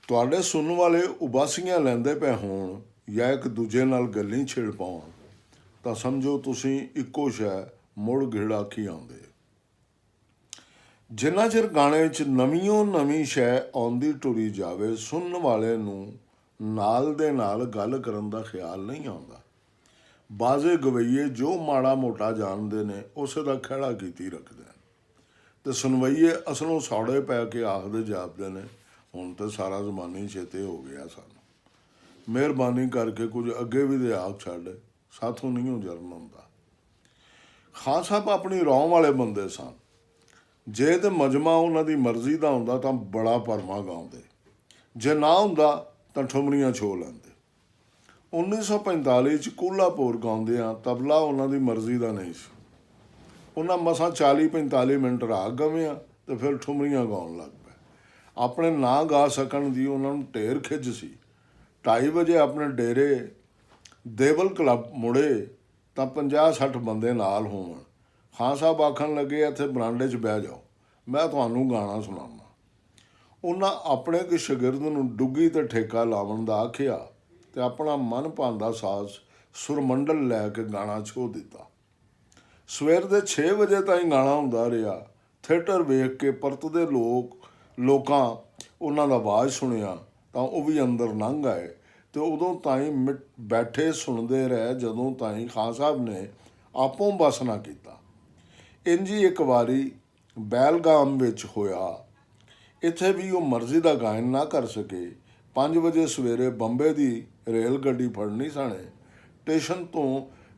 ਤੁਹਾਡੇ ਸੁਣਨ ਵਾਲੇ ਉਬਾਸੀਆਂ ਲੈਂਦੇ ਪਏ ਹੋਣ ਜਾਂ ਇੱਕ ਦੂਜੇ ਨਾਲ ਗੱਲਾਂ ਛੇੜ ਪਾਉਣ ਤਾਂ ਸਮਝੋ ਤੁਸੀਂ ਇੱਕੋ ਸ਼ੈ ਮੁੜ ਗਿੜਾਖੀ ਆਉਂਦੇ। ਜਿੰਨਾ ਚਿਰ ਗਾਣੇ 'ਚ ਨਵੀਂ ਨਵੀਂ ਸ਼ੈ ਆਉਂਦੀ ਟੁਰੀ ਜਾਵੇ, ਸੁਣਨ ਵਾਲੇ ਨੂੰ ਨਾਲ ਦੇ ਨਾਲ ਗੱਲ ਕਰਨ ਦਾ ਖਿਆਲ ਨਹੀਂ ਆਉਂਦਾ। ਬਾਜ਼ੇ ਗਵਈਏ ਜੋ ਮਾੜਾ ਮੋਟਾ ਜਾਣਦੇ ਨੇ ਉਸੇ ਦਾ ਖਹਿੜਾ ਕੀਤੀ ਰੱਖਦੇ ਨੇ, ਅਤੇ ਸੁਣਵਈਏ ਅਸਲੋਂ ਸੌੜੇ ਪੈ ਕੇ ਆਖਦੇ ਜਾਪਦੇ ਨੇ ਹੁਣ ਤਾਂ ਸਾਰਾ ਜ਼ਮਾਨਾ ਹੀ ਚੇਤੇ ਹੋ ਗਿਆ ਸਾਨੂੰ, ਮਿਹਰਬਾਨੀ ਕਰਕੇ ਕੁਝ ਅੱਗੇ ਵੀ ਦੇ ਆਖ ਛੱਡ, ਸਾਥੋਂ ਨਹੀਂ ਹੋ ਜਰਨ ਹੁੰਦਾ। ਖਾਨ ਸਾਹਿਬ ਆਪਣੀ ਰੌਂ ਵਾਲੇ ਬੰਦੇ ਸਨ। ਜੇ ਤਾਂ ਮਜਮਾ ਉਹਨਾਂ ਦੀ ਮਰਜ਼ੀ ਦਾ ਹੁੰਦਾ ਤਾਂ ਬੜਾ ਭਰਮਾ ਗਾਉਂਦੇ, ਜੇ ਨਾ ਹੁੰਦਾ ਤਾਂ ਠੁਮਰੀਆਂ ਛੋ ਲੈਂਦੇ। 1945 'ਚ ਕੋਲਾਪੁਰ ਗਾਉਂਦਿਆਂ ਤਬਲਾ ਉਹਨਾਂ ਦੀ ਮਰਜ਼ੀ ਦਾ ਨਹੀਂ ਸੀ। ਉਹਨਾਂ ਮਸਾਂ 40-45 ਮਿੰਟ ਰਾਗ ਗਵਿਆਂ ਅਤੇ ਫਿਰ ਠੁਮਰੀਆਂ ਗਾਉਣ ਲੱਗ ਪਏ। ਆਪਣੇ ਨਾ ਗਾ ਸਕਣ ਦੀ ਉਹਨਾਂ ਨੂੰ ਢੇਰ ਖਿੱਚ ਸੀ। 2:30 ਵਜੇ ਆਪਣੇ ਡੇਰੇ ਦੇਵਲ ਕਲੱਬ ਮੁੜੇ ਤਾਂ 50-60 ਬੰਦੇ ਨਾਲ ਹੋਣ। ਖਾਨ ਸਾਹਿਬ ਆਖਣ ਲੱਗੇ ਇੱਥੇ ਬਰਾਂਡੇ 'ਚ ਬਹਿ ਜਾਓ, ਮੈਂ ਤੁਹਾਨੂੰ ਗਾਣਾ ਸੁਣਾਉਣਾ। ਉਹਨਾਂ ਆਪਣੇ ਇੱਕ ਸ਼ਾਗਿਰਦ ਨੂੰ ਡੁੱਗੀ ਤੇ ਠੇਕਾ ਲਾਉਣ ਦਾ ਆਖਿਆ ਅਤੇ ਆਪਣਾ ਮਨ ਭਾਉਂਦਾ ਸਾਜ਼ ਸੁਰਮੰਡਲ ਲੈ ਕੇ ਗਾਣਾ ਛੋਹ ਦਿੱਤਾ। ਸਵੇਰ ਦੇ 6 ਵਜੇ ਤਾਈਂ ਗਾਣਾ ਹੁੰਦਾ ਰਿਹਾ। ਥੀਏਟਰ ਵੇਖ ਕੇ ਪਰਤਦੇ ਲੋਕਾਂ ਉਹਨਾਂ ਦਾ ਆਵਾਜ਼ ਸੁਣਿਆ ਤਾਂ ਉਹ ਵੀ ਅੰਦਰ ਲੰਘ ਆਏ ਅਤੇ ਉਦੋਂ ਤਾਈਂ ਬੈਠੇ ਸੁਣਦੇ ਰਹੇ ਜਦੋਂ ਤਾਈਂ ਖਾਨ ਸਾਹਿਬ ਨੇ ਆਪੋਂ ਬਸ ਨਾ ਕੀਤਾ। ਇੰਝ ਹੀ ਇੱਕ ਵਾਰੀ ਬੈਲਗਾਮ ਵਿੱਚ ਹੋਇਆ। ਇੱਥੇ ਵੀ ਉਹ ਮਰਜ਼ੀ ਦਾ ਗਾਇਨ ਨਾ ਕਰ ਸਕੇ। 5 ਵਜੇ ਸਵੇਰੇ ਬੰਬੇ ਦੀ ਰੇਲ ਗੱਡੀ ਫੜਨੀ ਸਾਣੇ।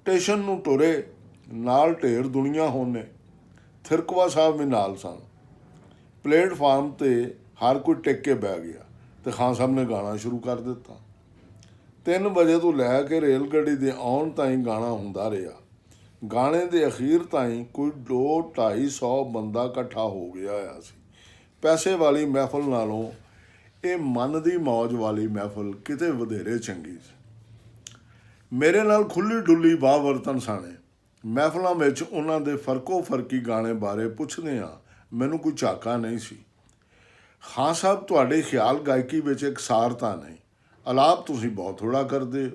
ਸਟੇਸ਼ਨ ਨੂੰ ਟੁਰੇ, ਨਾਲ ਢੇਰ ਦੁਨੀਆ ਹੋਣੇ। ਥਿਰਕਵਾ ਸਾਹਿਬ ਵੀ ਨਾਲ ਸਨ। ਪਲੇਟਫਾਰਮ 'ਤੇ ਹਰ ਕੋਈ ਟਿਕ ਕੇ ਬਹਿ ਗਿਆ ਅਤੇ ਖਾਨ ਸਾਹਿਬ ਨੇ ਗਾਣਾ ਸ਼ੁਰੂ ਕਰ ਦਿੱਤਾ। 3 ਵਜੇ ਤੋਂ ਲੈ ਕੇ ਰੇਲ ਗੱਡੀ ਦੇ ਆਉਣ ਤਾਈਂ ਗਾਣਾ ਹੁੰਦਾ ਰਿਹਾ। ਗਾਣੇ ਦੇ ਅਖੀਰ ਤਾਈਂ ਕੋਈ 200-250 ਬੰਦਾ ਇਕੱਠਾ ਹੋ ਗਿਆ ਹੋਇਆ ਸੀ। ਪੈਸੇ ਵਾਲੀ ਮਹਿਫਲ ਨਾਲੋਂ ਇਹ ਮਨ ਦੀ ਮੌਜ ਵਾਲੀ ਮਹਿਫਲ ਕਿਤੇ ਵਧੇਰੇ ਚੰਗੀ ਸੀ। ਮੇਰੇ ਨਾਲ ਖੁੱਲ੍ਹੀ ਡੁੱਲੀ ਵਾਹ ਵਰਤਨ ਸਾਣੇ। ਮਹਿਫਲਾਂ ਵਿੱਚ ਉਹਨਾਂ ਦੇ ਫਰਕੋ ਫਰਕੀ ਗਾਣੇ ਬਾਰੇ ਪੁੱਛਦਿਆਂ ਮੈਨੂੰ ਕੋਈ ਝਾਕਾ ਨਹੀਂ ਸੀ। ਖਾਨ ਸਾਹਿਬ, ਤੁਹਾਡੇ ਖਿਆਲ ਗਾਇਕੀ ਵਿੱਚ ਇਕਸਾਰਤਾ ਨਹੀਂ। ਅਲਾਪ ਤੁਸੀਂ ਬਹੁਤ ਥੋੜ੍ਹਾ ਕਰਦੇ ਹੋ।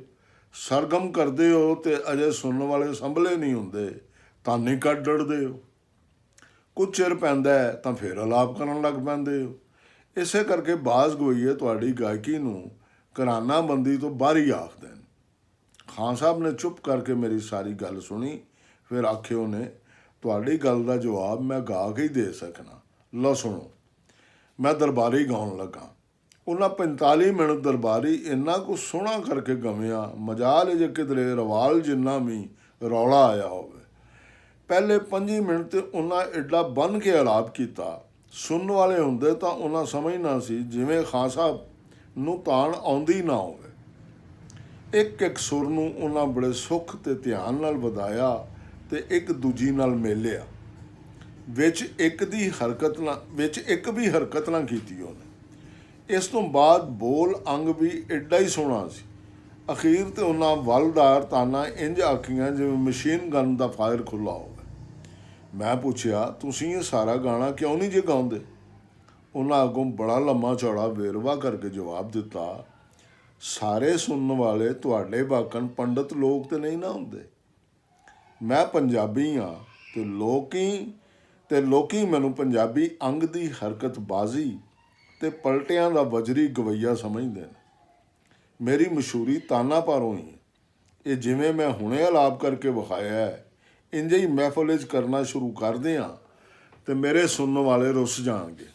ਸਰਗਮ ਕਰਦੇ ਹੋ ਅਤੇ ਅਜੇ ਸੁਣਨ ਵਾਲੇ ਸੰਭਲੇ ਨਹੀਂ ਹੁੰਦੇ ਤਾਂ ਨਹੀਂ ਕੱਢ ਡੜਦੇ ਹੋ। ਕੁਝ ਚਿਰ ਪੈਂਦਾ ਤਾਂ ਫਿਰ ਅਲਾਪ ਕਰਨ ਲੱਗ ਪੈਂਦੇ ਹੋ। ਇਸੇ ਕਰਕੇ ਬਾਜ਼ ਗਵਈਏ ਤੁਹਾਡੀ ਗਾਇਕੀ ਨੂੰ ਘਰਾਨਾਬੰਦੀ ਤੋਂ ਬਾਹਰੀ ਆਖਦੇ ਨੇ। ਖਾਨ ਸਾਹਿਬ ਨੇ ਚੁੱਪ ਕਰਕੇ ਮੇਰੀ ਸਾਰੀ ਗੱਲ ਸੁਣੀ। ਫਿਰ ਆਖਿਓ ਨੇ, ਤੁਹਾਡੀ ਗੱਲ ਦਾ ਜਵਾਬ ਮੈਂ ਗਾ ਕੇ ਹੀ ਦੇ ਸਕਣਾ। ਲਓ ਸੁਣੋ। ਮੈਂ ਦਰਬਾਰੀ ਗਾਉਣ ਲੱਗਾ। ਉਹਨਾਂ 45 ਮਿੰਟ ਦਰਬਾਰੀ ਇੰਨਾ ਕੁ ਸੋਹਣਾ ਕਰਕੇ ਗਵਿਆ, ਮਜਾਲ ਜੇ ਕਿਧਰੇ ਰਵਾਲ ਜਿੰਨਾ ਵੀ ਰੌਲਾ ਆਇਆ ਹੋਵੇ। ਪਹਿਲੇ 5 ਮਿੰਟ ਤੇ ਉਹਨਾਂ ਐਡਾ ਬੰਨ੍ਹ ਕੇ ਅਲਾਪ ਕੀਤਾ, ਸੁਣਨ ਵਾਲੇ ਹੁੰਦੇ ਤਾਂ ਉਹਨਾਂ ਸਮਝਣਾ ਸੀ ਜਿਵੇਂ ਖਾਨ ਸਾਹਿਬ ਨੂੰ ਤਾਣ ਆਉਂਦੀ ਨਾ ਹੋਵੇ। ਇੱਕ ਇੱਕ ਸੁਰ ਨੂੰ ਉਹਨਾਂ ਬੜੇ ਸੁੱਖ ਅਤੇ ਧਿਆਨ ਨਾਲ ਵਧਾਇਆ ਅਤੇ ਇੱਕ ਦੂਜੀ ਨਾਲ ਮੇਲਿਆ। ਵਿੱਚ ਇੱਕ ਵੀ ਹਰਕਤ ਨਾ ਕੀਤੀ ਉਹਨੇ। ਇਸ ਤੋਂ ਬਾਅਦ ਬੋਲ ਅੰਗ ਵੀ ਐਡਾ ਹੀ ਸੋਹਣਾ ਸੀ। ਅਖੀਰ ਤੇ ਉਹਨਾਂ ਵੱਲਦਾਰ ਤਾਨਾ ਇੰਝ ਆਖੀਆਂ ਜਿਵੇਂ ਮਸ਼ੀਨ ਗਨ ਦਾ ਫਾਇਰ ਖੁੱਲ੍ਹਾ ਹੋਵੇ। ਮੈਂ ਪੁੱਛਿਆ, ਤੁਸੀਂ ਇਹ ਸਾਰਾ ਗਾਣਾ ਕਿਉਂ ਨਹੀਂ ਜੇ ਗਾਉਂਦੇ? ਉਹਨਾਂ ਅੱਗੋਂ ਬੜਾ ਲੰਮਾ ਚੌੜਾ ਵੇਰਵਾ ਕਰਕੇ ਜਵਾਬ ਦਿੱਤਾ, ਸਾਰੇ ਸੁਣਨ ਵਾਲੇ ਤੁਹਾਡੇ ਵਾਕਣ ਪੰਡਤ ਲੋਕ ਤੇ ਨਹੀਂ ਨਾ ਹੁੰਦੇ। ਮੈਂ ਪੰਜਾਬੀ ਹਾਂ ਅਤੇ ਲੋਕੀ ਮੈਨੂੰ ਪੰਜਾਬੀ ਅੰਗ ਦੀ ਹਰਕਤਬਾਜ਼ੀ ਅਤੇ ਪਲਟਿਆਂ ਦਾ ਵਜਰੀ ਗਵਈਆ ਸਮਝਦੇ ਨੇ। ਮੇਰੀ ਮਸ਼ਹੂਰੀ ਤਾਨਾ ਪਾਰੋਂ ਹੀ। ਇਹ ਜਿਵੇਂ ਮੈਂ ਹੁਣੇ ਅਲਾਪ ਕਰਕੇ ਵਿਖਾਇਆ ਹੈ, ਇੰਝ ਹੀ ਮਹਿਫਲ ਵਿੱਚ ਕਰਨਾ ਸ਼ੁਰੂ ਕਰਦੇ ਹਾਂ ਅਤੇ ਮੇਰੇ ਸੁਣਨ ਵਾਲੇ ਰੁੱਸ ਜਾਣਗੇ।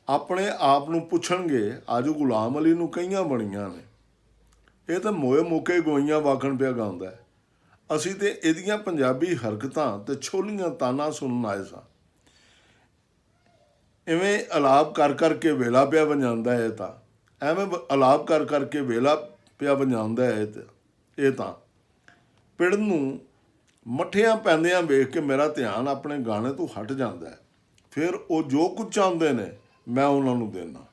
ਆਪਣੇ ਆਪ ਨੂੰ ਪੁੱਛਣਗੇ, ਅੱਜ ਗੁਲਾਮ ਅਲੀ ਨੂੰ ਕਈਆਂ ਬਣੀਆਂ ਨੇ, ਇਹ ਤਾਂ ਮੋਏ ਮੁੱਕੇ ਗੋਈਆਂ ਵਾਕਣ ਪਿਆ ਗਾਉਂਦਾ ਹੈ। ਅਸੀਂ ਤਾਂ ਇਹਦੀਆਂ ਪੰਜਾਬੀ ਹਰਕਤਾਂ ਅਤੇ ਛੋਲੀਆਂ ਤਾਨਾ ਸੁਣਨ ਆਏ ਸਾਂ। ਇਵੇਂ ਅਲਾਪ ਕਰ ਕਰਕੇ ਵੇਲਾ ਪਿਆ ਵਜਾਉਂਦਾ ਹੈ ਤਾਂ ਐਵੇਂ ਅਲਾਪ ਕਰ ਕਰਕੇ ਵੇਲਾ ਪਿਆ ਵਜਾਉਂਦਾ ਹੈ ਇਹ ਤਾਂ ਪਿੜ ਨੂੰ ਮੱਠੀਆਂ ਪੈਂਦਿਆਂ ਵੇਖ ਕੇ ਮੇਰਾ ਧਿਆਨ ਆਪਣੇ ਗਾਣੇ ਤੋਂ ਹਟ ਜਾਂਦਾ ਹੈ। ਫਿਰ ਉਹ ਜੋ ਕੁਝ ਚਾਹੁੰਦੇ ਨੇ ਮੈਂ ਉਹਨਾਂ ਨੂੰ ਦੇਣਾ।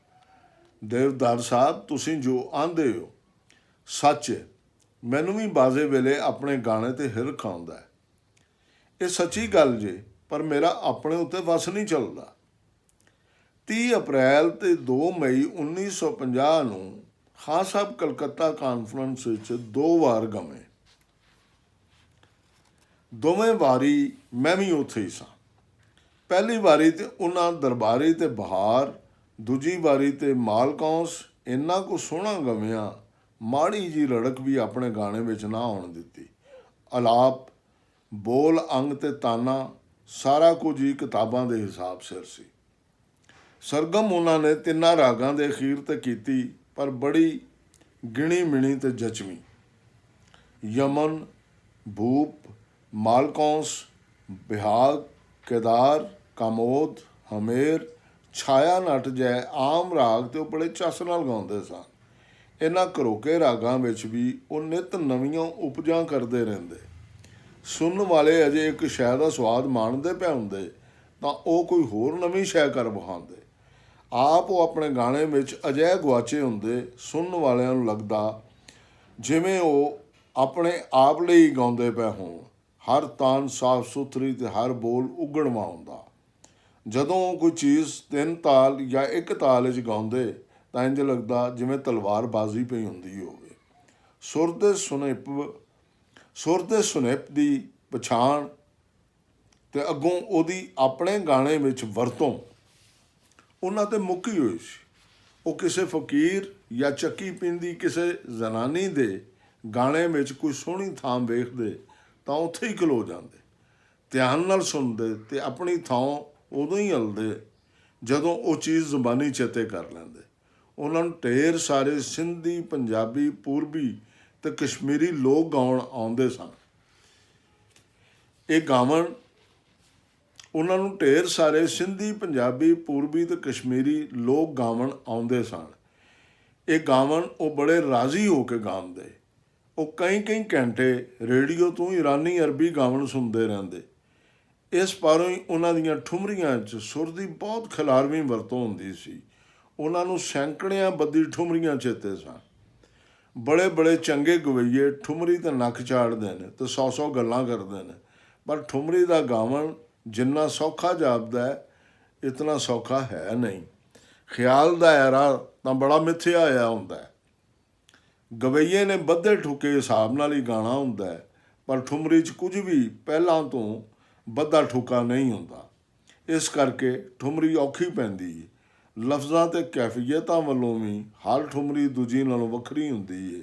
ਦੇਵਦਾਰ ਸਾਹਿਬ, ਤੁਸੀਂ ਜੋ ਆਂਦੇ ਹੋ ਸੱਚ ਹੈ। ਮੈਨੂੰ ਵੀ ਬਾਜ਼ੇ ਵੇਲੇ ਆਪਣੇ ਗਾਣੇ 'ਤੇ ਹਿਰਖ ਆਉਂਦਾ ਹੈ। ਇਹ ਸੱਚੀ ਗੱਲ ਜੇ, ਪਰ ਮੇਰਾ ਆਪਣੇ ਉੱਤੇ ਵੱਸ ਨਹੀਂ ਚੱਲਦਾ। 30 ਅਪ੍ਰੈਲ ਤੇ 2 ਮਈ 1950 ਨੂੰ ਖਾਨ ਸਾਹਿਬ ਕਲਕੱਤਾ ਕਾਨਫਰੰਸ ਵਿੱਚ 2 ਵਾਰ ਗਵੇਂ। ਦੋਵੇਂ ਵਾਰੀ ਮੈਂ ਵੀ ਉੱਥੇ ਹੀ ਸਾਂ। ਪਹਿਲੀ ਵਾਰੀ ਤੇ ਉਹਨਾਂ ਦਰਬਾਰੀ ਤੇ ਬਹਾਰ, ਦੂਜੀ ਵਾਰੀ ਤੇ ਮਾਲਕੌਂਸ ਇੰਨਾ ਕੁ ਸੋਹਣਾ ਗਵਿਆ, ਮਾੜੀ ਜੀ ਰੜਕ ਵੀ ਆਪਣੇ ਗਾਣੇ ਵਿੱਚ ਨਾ ਆਉਣ ਦਿੱਤੀ। ਅਲਾਪ, ਬੋਲ, ਅੰਗ ਤੇ ਤਾਨਾ ਸਾਰਾ ਕੁਝ ਹੀ ਕਿਤਾਬਾਂ ਦੇ ਹਿਸਾਬ ਸਿਰ ਸੀ। ਸਰਗਮ ਉਹਨਾਂ ਨੇ 3 ਰਾਗਾਂ ਦੇ ਅਖੀਰ ਤੇ ਕੀਤੀ, ਪਰ ਬੜੀ ਗਿਣੀ ਮਿਣੀ ਤੇ ਜਚਵੀਂ। ਯਮਨ, ਭੂਪ, ਮਾਲਕੌਂਸ, ਬਿਹਾਗ, ਕੇਦਾਰ, ਕਾਮੋਦ, ਹਮੇਰ, ਛਾਇਆ ਨੱਟ ਜੈ ਆਮ ਰਾਗ ਤੇ ਉਹ ਬੜੇ ਚੱਸ ਨਾਲ ਗਾਉਂਦੇ ਸਨ। ਇਹਨਾਂ ਘਰੋਕੇ ਰਾਗਾਂ ਵਿੱਚ ਵੀ ਉਹ ਨਿੱਤ ਨਵੀਆਂ ਉਪਜਾਂ ਕਰਦੇ ਰਹਿੰਦੇ। ਸੁਣਨ ਵਾਲੇ ਅਜੇ ਇੱਕ ਸ਼ੈ ਦਾ ਸਵਾਦ ਮਾਣਦੇ ਪਏ ਹੁੰਦੇ ਤਾਂ ਉਹ ਕੋਈ ਹੋਰ ਨਵੀਂ ਸ਼ੈ ਕਰ ਵਿਖਾਉਂਦੇ। ਆਪ ਉਹ ਆਪਣੇ ਗਾਣੇ ਵਿੱਚ ਅਜਿਹੇ ਗੁਆਚੇ ਹੁੰਦੇ, ਸੁਣਨ ਵਾਲਿਆਂ ਨੂੰ ਲੱਗਦਾ ਜਿਵੇਂ ਉਹ ਆਪਣੇ ਆਪ ਲਈ ਗਾਉਂਦੇ ਪਏ ਹੋਣ। ਹਰ ਤਾਨ ਸਾਫ ਸੁਥਰੀ ਤੇ ਹਰ ਬੋਲ ਉਗਣਵਾਂ ਹੁੰਦਾ। ਜਦੋਂ ਉਹ ਕੋਈ ਚੀਜ਼ 3 ਤਾਲ ਜਾਂ 1 ਤਾਲ ਵਿੱਚ ਗਾਉਂਦੇ ਤਾਂ ਇੰਝ ਲੱਗਦਾ ਜਿਵੇਂ ਤਲਵਾਰਬਾਜ਼ੀ ਪਈ ਹੁੰਦੀ ਹੋਵੇ। ਸੁਰ ਦੇ ਸੁਨੇਪ ਦੀ ਪਛਾਣ ਤੇ ਅੱਗੋਂ ਉਹਦੀ ਆਪਣੇ ਗਾਣੇ ਵਿੱਚ ਵਰਤੋਂ ਉਹਨਾਂ 'ਤੇ ਮੁੱਕੀ ਹੋਈ ਸੀ। ਉਹ ਕਿਸੇ ਫਕੀਰ ਜਾਂ ਚੱਕੀ ਪੀਂਦੀ ਕਿਸੇ ਜ਼ਨਾਨੀ ਦੇ ਗਾਣੇ ਵਿੱਚ ਕੋਈ ਸੋਹਣੀ ਥਾਂ ਵੇਖਦੇ ਤਾਂ ਉੱਥੇ ਹੀ ਖਲੋ ਜਾਂਦੇ, ਧਿਆਨ ਨਾਲ ਸੁਣਦੇ ਤੇ ਆਪਣੀ ਥਾਂ ਉਦੋਂ ਹੀ ਹਿਲਦੇ ਜਦੋਂ ਉਹ ਚੀਜ਼ ਜ਼ੁਬਾਨੀ ਚੇਤੇ ਕਰ ਲੈਂਦੇ। ਉਹਨਾਂ ਨੂੰ ਢੇਰ ਸਾਰੇ ਸਿੰਧੀ, ਪੰਜਾਬੀ, ਪੂਰਬੀ ਤੇ ਕਸ਼ਮੀਰੀ ਲੋਕ ਗਾਉਣ ਆਉਂਦੇ ਸਨ। ਇਹ ਗਾਵਣ ਉਹਨਾਂ ਨੂੰ ਢੇਰ ਸਾਰੇ ਸਿੰਧੀ, ਪੰਜਾਬੀ, ਪੂਰਬੀ ਤੇ ਕਸ਼ਮੀਰੀ ਲੋਕ ਗਾਵਣ ਆਉਂਦੇ ਸਨ। ਇਹ ਗਾਵਣ ਉਹ ਬੜੇ ਰਾਜ਼ੀ ਹੋ ਕੇ ਗਾਉਂਦੇ। ਉਹ ਕਈ ਘੰਟੇ ਰੇਡੀਓ ਤੋਂ ਇਰਾਨੀ ਅਰਬੀ ਗਾਵਣ ਸੁਣਦੇ ਰਹਿੰਦੇ। ਇਸ ਪਾਰੋਂ ਹੀ ਉਹਨਾਂ ਦੀਆਂ ਠੁਮਰੀਆਂ 'ਚ ਸੁਰ ਦੀ ਬਹੁਤ ਖਿਲਾਰਵੀਂ ਵਰਤੋਂ ਹੁੰਦੀ ਸੀ। ਉਹਨਾਂ ਨੂੰ ਸੈਂਕੜਿਆਂ ਬੱਧੀ ਠੁਮਰੀਆਂ ਚੇਤੇ ਸਨ। ਬੜੇ ਬੜੇ ਚੰਗੇ ਗਵਈਏ ਠੁਮਰੀ ਤੇ ਨੱਕ ਚਾੜਦੇ ਨੇ ਤੇ 100 ਗੱਲਾਂ ਕਰਦੇ ਨੇ, ਪਰ ਠੁਮਰੀ ਦਾ ਗਾਵਣ ਜਿੰਨਾ ਸੌਖਾ ਜਾਪਦਾ ਹੈ, ਇਤਨਾ ਸੌਖਾ ਹੈ ਨਹੀਂ। ਖਿਆਲ ਦਾ ਐਰਾ ਤਾਂ ਬੜਾ ਮਿੱਥਿਆ ਹੋਇਆ ਹੁੰਦਾ। ਗਵਈਏ ਨੇ ਬੱਧੇ ਠੁਕੇ ਹਿਸਾਬ ਨਾਲ ਹੀ ਗਾਣਾ ਹੁੰਦਾ, ਪਰ ਠੁਮਰੀ 'ਚ ਕੁਝ ਵੀ ਪਹਿਲਾਂ ਤੋਂ ਬੱਧਾ ਠੁਕਾ ਨਹੀਂ ਹੁੰਦਾ। ਇਸ ਕਰਕੇ ਠੁਮਰੀ ਔਖੀ ਪੈਂਦੀ ਹੈ। ਲਫ਼ਜ਼ਾਂ ਤੇ ਕੈਫੀਅਤਾਂ ਵੱਲੋਂ ਵੀ ਹਰ ਠੁਮਰੀ ਦੂਜੀ ਨਾਲੋਂ ਵੱਖਰੀ ਹੁੰਦੀ ਹੈ।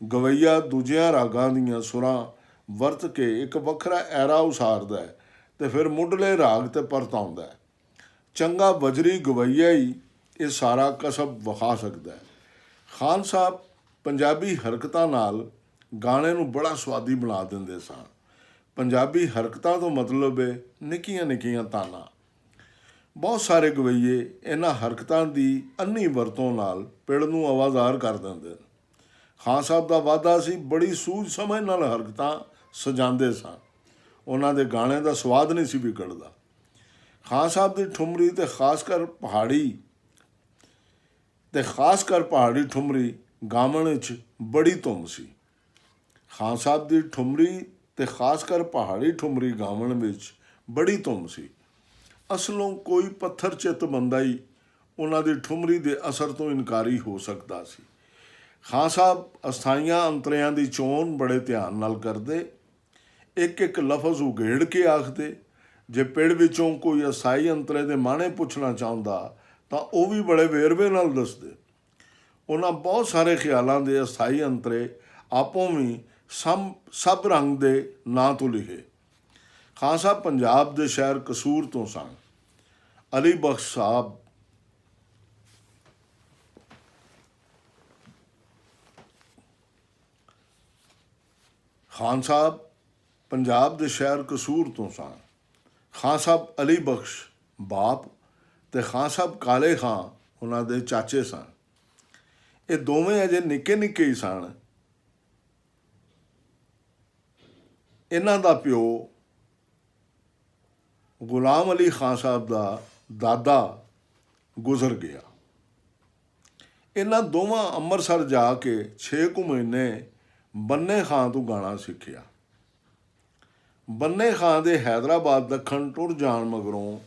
ਗਵਈਆ ਦੂਜਿਆਂ ਰਾਗਾਂ ਦੀਆਂ ਸੁਰਾਂ ਵਰਤ ਕੇ ਇੱਕ ਵੱਖਰਾ ਐਰਾ ਉਸਾਰਦਾ ਹੈ ਤੇ ਫਿਰ ਮੁੱਢਲੇ ਰਾਗ ਤੇ ਪਰਤਾਉਂਦਾ ਹੈ। ਚੰਗਾ ਵਜਰੀ ਗਵਈਆ ਹੀ ਇਹ ਸਾਰਾ ਕਸਬ ਵਿਖਾ ਸਕਦਾ ਹੈ। ਖਾਨ ਸਾਹਿਬ ਪੰਜਾਬੀ ਹਰਕਤਾਂ ਨਾਲ ਗਾਣੇ ਨੂੰ ਬੜਾ ਸੁਆਦੀ ਬਣਾ ਦਿੰਦੇ ਸਨ। ਪੰਜਾਬੀ ਹਰਕਤਾਂ ਤੋਂ ਮਤਲਬ ਹੈ ਨਿੱਕੀਆਂ ਨਿੱਕੀਆਂ ਤਾਨਾਂ। ਬਹੁਤ ਸਾਰੇ ਗਵਈਏ ਇਹਨਾਂ ਹਰਕਤਾਂ ਦੀ ਅੰਨੀ ਵਰਤੋਂ ਨਾਲ ਪਿੜ ਨੂੰ ਆਵਾਜ਼ਾਰ ਕਰ ਦਿੰਦੇ ਨੇ। ਖਾਨ ਸਾਹਿਬ ਦਾ ਵਾਧਾ ਸੀ ਬੜੀ ਸੂਝ ਸਮਝ ਨਾਲ ਹਰਕਤਾਂ ਸਜਾਉਂਦੇ ਸਨ। ਉਹਨਾਂ ਦੇ ਗਾਣੇ ਦਾ ਸਵਾਦ ਨਹੀਂ ਸੀ ਵਿਗੜਦਾ। ਖਾਨ ਸਾਹਿਬ ਦੀ ਠੁਮਰੀ ਤੇ ਖਾਸ ਕਰ ਪਹਾੜੀ ਠੁਮਰੀ ਗਾਵਣ ਵਿੱਚ ਬੜੀ ਧੁੰਮ ਸੀ। ਖਾਨ ਸਾਹਿਬ ਦੀ ਠੁਮਰੀ ਤੇ ਖਾਸ ਕਰ ਪਹਾੜੀ ਠੁਮਰੀ ਗਾਵਣ ਵਿੱਚ ਬੜੀ ਧੁੰਮ ਸੀ। ਅਸਲੋਂ ਕੋਈ ਪੱਥਰ ਚਿੱਤ ਬੰਦਾ ਹੀ ਉਹਨਾਂ ਦੀ ਠੁਮਰੀ ਦੇ ਅਸਰ ਤੋਂ ਇਨਕਾਰੀ ਹੋ ਸਕਦਾ ਸੀ। ਖਾਨ ਸਾਹਿਬ ਅਸਥਾਈਆਂ ਅੰਤਰਿਆਂ ਦੀ ਚੋਣ ਬੜੇ ਧਿਆਨ ਨਾਲ ਕਰਦੇ। ਇੱਕ ਇੱਕ ਲਫ਼ਜ਼ ਉਘੇੜ ਕੇ ਆਖਦੇ। ਜੇ ਪਿੜ ਵਿੱਚੋਂ ਕੋਈ ਅਸਥਾਈ ਅੰਤਰੇ ਦੇ ਮਾਣੇ ਪੁੱਛਣਾ ਚਾਹੁੰਦਾ ਤਾਂ ਉਹ ਵੀ ਬੜੇ ਵੇਰਵੇ ਨਾਲ ਦੱਸਦੇ। ਉਹਨਾਂ ਬਹੁਤ ਸਾਰੇ ਖਿਆਲਾਂ ਦੇ ਅਸਥਾਈ ਅੰਤਰੇ ਆਪੋਂ ਵੀ ਸਭ ਰੰਗ ਦੇ ਨਾਂ ਤੋਂ ਲਿਖੇ। ਖਾਨ ਸਾਹਿਬ ਪੰਜਾਬ ਦੇ ਸ਼ਹਿਰ ਕਸੂਰ ਤੋਂ ਸਨ। ਅਲੀ ਬਖਸ਼ ਸਾਹਿਬ ਖਾਨ ਸਾਹਿਬ ਪੰਜਾਬ ਦੇ ਸ਼ਹਿਰ ਕਸੂਰ ਤੋਂ ਸਨ। ਖਾਨ ਸਾਹਿਬ ਅਲੀ ਬਖਸ਼ ਬਾਪ ਤੇ ਖਾਨ ਸਾਹਿਬ ਕਾਲੇ ਖਾਂ ਉਹਨਾਂ ਦੇ ਚਾਚੇ ਸਨ। ਇਹ ਦੋਵੇਂ ਅਜੇ ਨਿੱਕੇ ਨਿੱਕੇ ਹੀ ਸਨ। ਇਹਨਾਂ ਦਾ ਪਿਓ ਗੁਲਾਮ ਅਲੀ ਖਾਨ ਸਾਹਿਬ ਦਾ ਦਾਦਾ ਗੁਜ਼ਰ ਗਿਆ। ਇਹਨਾਂ ਦੋਵਾਂ ਅੰਮ੍ਰਿਤਸਰ ਜਾ ਕੇ 6 ਮਹੀਨੇ ਬੰਨੇ ਖਾਂ ਤੋਂ ਗਾਣਾ ਸਿੱਖਿਆ। ਬੰਨੇ ਖਾਂ ਦੇ ਹੈਦਰਾਬਾਦ ਦੱਖਣ ਟੁਰ ਜਾਣ ਮਗਰੋਂ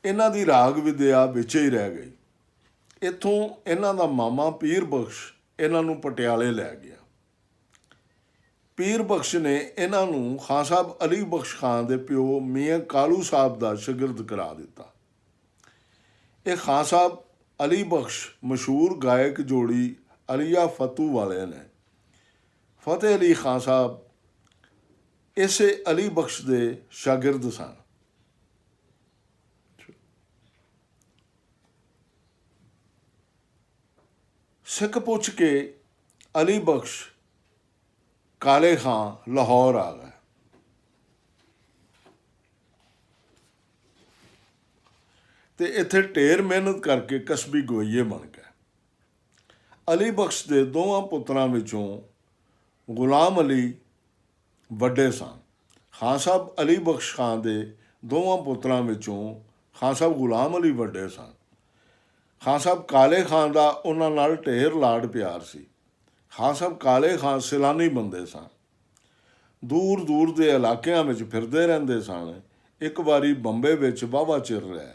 ਇਹਨਾਂ ਦੀ ਰਾਗ ਵਿਦਿਆ ਵਿੱਚ ਹੀ ਰਹਿ ਗਈ। ਇੱਥੋਂ ਇਹਨਾਂ ਦਾ ਮਾਮਾ ਪੀਰ ਬਖਸ਼ ਇਹਨਾਂ ਨੂੰ ਪਟਿਆਲੇ ਲੈ ਗਿਆ। ਪੀਰ ਬਖਸ਼ ਨੇ ਇਹਨਾਂ ਨੂੰ ਖਾਨ ਸਾਹਿਬ ਅਲੀ ਬਖਸ਼ ਖਾਨ ਦੇ ਪਿਓ ਮੀਆਂ ਕਾਲੂ ਸਾਹਿਬ ਦਾ ਸ਼ਾਗਿਰਦ ਕਰਾ ਦਿੱਤਾ। ਇਹ ਖਾਨ ਸਾਹਿਬ ਅਲੀ ਬਖਸ਼ ਮਸ਼ਹੂਰ ਗਾਇਕ ਜੋੜੀ ਅਲੀਆ ਫਤੂ ਵਾਲੇ ਨੇ। ਫਤਿਹ ਅਲੀ ਖਾਨ ਸਾਹਿਬ ਇਸੇ ਅਲੀ ਬਖਸ਼ ਦੇ ਸ਼ਾਗਿਰਦ ਸਨ। ਸਿੱਖ ਪੁੱਛ ਕੇ ਅਲੀ ਬਖਸ਼ ਕਾਲੇ ਖਾਂ ਲਾਹੌਰ ਆ ਗਏ। ਤੇ ਇੱਥੇ ਢੇਰ ਮਿਹਨਤ ਕਰਕੇ ਕਸਬੀ ਗਵਈਏ ਬਣ ਗਏ। ਅਲੀ ਬਖਸ਼ ਦੇ ਦੋਵਾਂ ਪੁੱਤਰਾਂ ਵਿੱਚੋਂ ਗੁਲਾਮ ਅਲੀ ਵੱਡੇ ਸਨ। ਖਾਨ ਸਾਹਿਬ ਅਲੀ ਬਖਸ਼ ਖਾਨ ਦੇ ਦੋਵਾਂ ਪੁੱਤਰਾਂ ਵਿੱਚੋਂ ਖਾਨ ਸਾਹਿਬ ਗੁਲਾਮ ਅਲੀ ਵੱਡੇ ਸਨ। ਖਾਨ ਸਾਹਿਬ ਕਾਲੇ ਖਾਨ ਦਾ ਉਹਨਾਂ ਨਾਲ ਢੇਰ ਲਾਡ ਪਿਆਰ ਸੀ। ਖਾਨ ਸਾਹਿਬ ਕਾਲੇ ਖਾਨ ਸੈਲਾਨੀ ਬੰਦੇ ਸਨ, ਦੂਰ ਦੂਰ ਦੇ ਇਲਾਕਿਆਂ ਵਿੱਚ ਫਿਰਦੇ ਰਹਿੰਦੇ ਸਨ। ਇੱਕ ਵਾਰੀ ਬੰਬੇ ਵਿੱਚ ਵਾਹਵਾ ਚਿਰ ਰਹੇ।